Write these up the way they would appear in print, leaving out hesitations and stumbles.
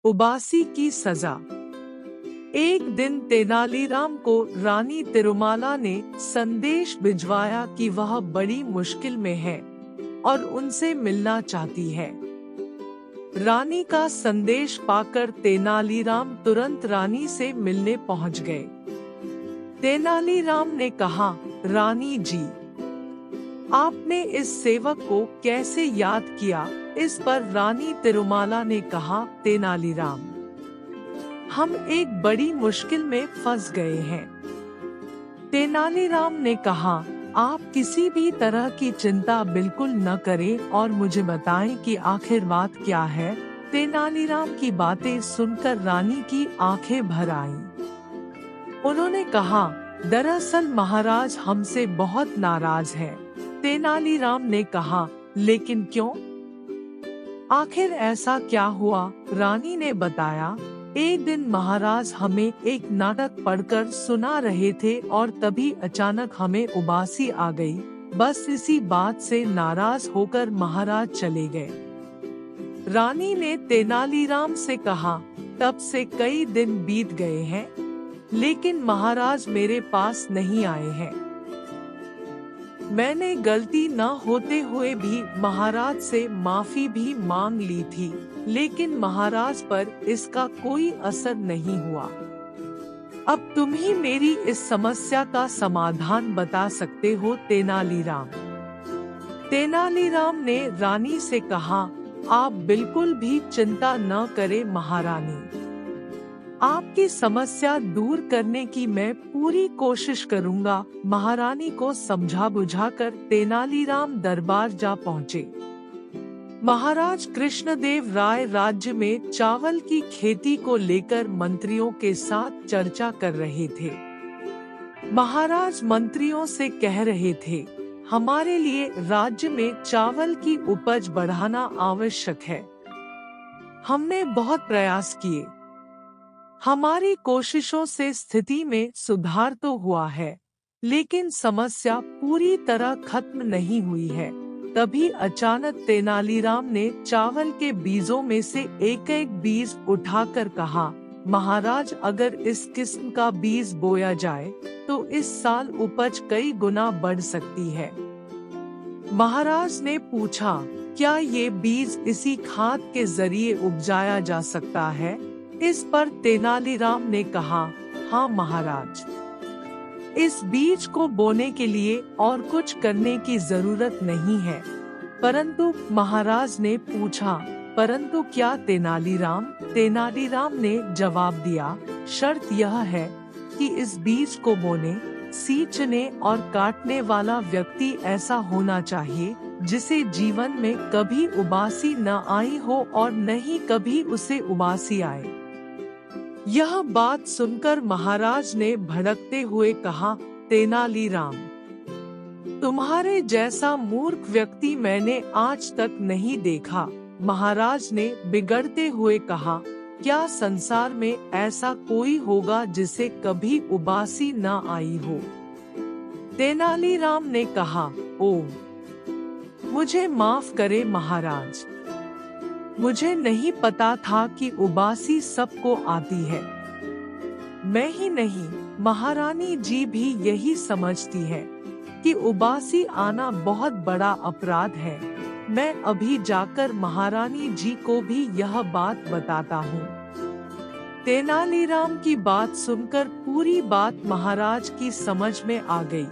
उबासी की सजा। एक दिन तेनालीराम को रानी तिरुमाला ने संदेश भिजवाया कि वह बड़ी मुश्किल में है और उनसे मिलना चाहती है। रानी का संदेश पाकर तेनालीराम तुरंत रानी से मिलने पहुंच गए। तेनालीराम ने कहा, रानी जी, आपने इस सेवक को कैसे याद किया? इस पर रानी तिरुमाला ने कहा, तेनालीराम, हम एक बड़ी मुश्किल में फंस गए हैं। तेनालीराम ने कहा, आप किसी भी तरह की चिंता बिल्कुल न करें और मुझे बताएं कि आखिर बात क्या है। तेनालीराम की बातें सुनकर रानी की आंखें भर आईं। उन्होंने कहा, दरअसल महाराज हमसे बहुत नाराज हैं। तेनालीराम ने कहा, लेकिन क्यों? आखिर ऐसा क्या हुआ? रानी ने बताया, एक दिन महाराज हमें एक नाटक पढ़कर सुना रहे थे और तभी अचानक हमें उबासी आ गई। बस इसी बात से नाराज होकर महाराज चले गए। रानी ने तेनालीराम से कहा, तब से कई दिन बीत गए हैं, लेकिन महाराज मेरे पास नहीं आए हैं। मैंने गलती न होते हुए भी महाराज से माफी भी मांग ली थी, लेकिन महाराज पर इसका कोई असर नहीं हुआ। अब तुम ही मेरी इस समस्या का समाधान बता सकते हो तेनालीराम। तेनालीराम ने रानी से कहा, आप बिल्कुल भी चिंता न करें महारानी, आपकी समस्या दूर करने की मैं पूरी कोशिश करूंगा। महारानी को समझा बुझाकर तेनालीराम दरबार जा पहुँचे। महाराज कृष्णदेव राय राज्य में चावल की खेती को लेकर मंत्रियों के साथ चर्चा कर रहे थे। महाराज मंत्रियों से कह रहे थे, हमारे लिए राज्य में चावल की उपज बढ़ाना आवश्यक है। हमने बहुत प्रयास किए, हमारी कोशिशों से स्थिति में सुधार तो हुआ है, लेकिन समस्या पूरी तरह खत्म नहीं हुई है। तभी अचानक तेनालीराम ने चावल के बीजों में से एक एक बीज उठाकर कहा, महाराज अगर इस किस्म का बीज बोया जाए तो इस साल उपज कई गुना बढ़ सकती है। महाराज ने पूछा, क्या ये बीज इसी खाद के जरिए उपजाया जा सकता है? इस पर तेनालीराम ने कहा, हाँ महाराज, इस बीज को बोने के लिए और कुछ करने की जरूरत नहीं है। परंतु महाराज ने पूछा, परंतु क्या तेनालीराम? तेनालीराम ने जवाब दिया, शर्त यह है कि इस बीज को बोने, सींचने और काटने वाला व्यक्ति ऐसा होना चाहिए जिसे जीवन में कभी उबासी न आई हो और न ही कभी उसे उबासी आए। यह बात सुनकर महाराज ने भड़कते हुए कहा, तेनालीराम, तुम्हारे जैसा मूर्ख व्यक्ति मैंने आज तक नहीं देखा। महाराज ने बिगड़ते हुए कहा, क्या संसार में ऐसा कोई होगा जिसे कभी उबासी न आई हो? तेनालीराम ने कहा, ओह, मुझे माफ करे महाराज, मुझे नहीं पता था कि उबासी सबको आती है। मैं ही नहीं, महारानी जी भी यही समझती है कि उबासी आना बहुत बड़ा अपराध है। मैं अभी जाकर महारानी जी को भी यह बात बताता हूँ। तेनालीराम की बात सुनकर पूरी बात महाराज की समझ में आ गई।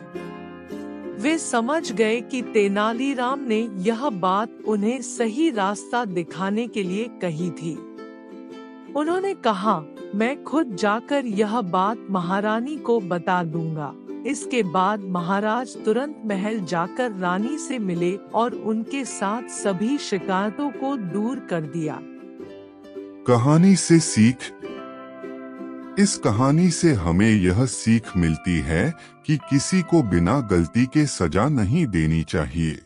वे समझ गए कि तेनालीराम ने यह बात उन्हें सही रास्ता दिखाने के लिए कही थी। उन्होंने कहा, मैं खुद जाकर यह बात महारानी को बता दूंगा। इसके बाद महाराज तुरंत महल जाकर रानी से मिले और उनके साथ सभी शिकायतों को दूर कर दिया। कहानी से सीख। इस कहानी से हमें यह सीख मिलती है कि किसी को बिना गलती के सजा नहीं देनी चाहिए।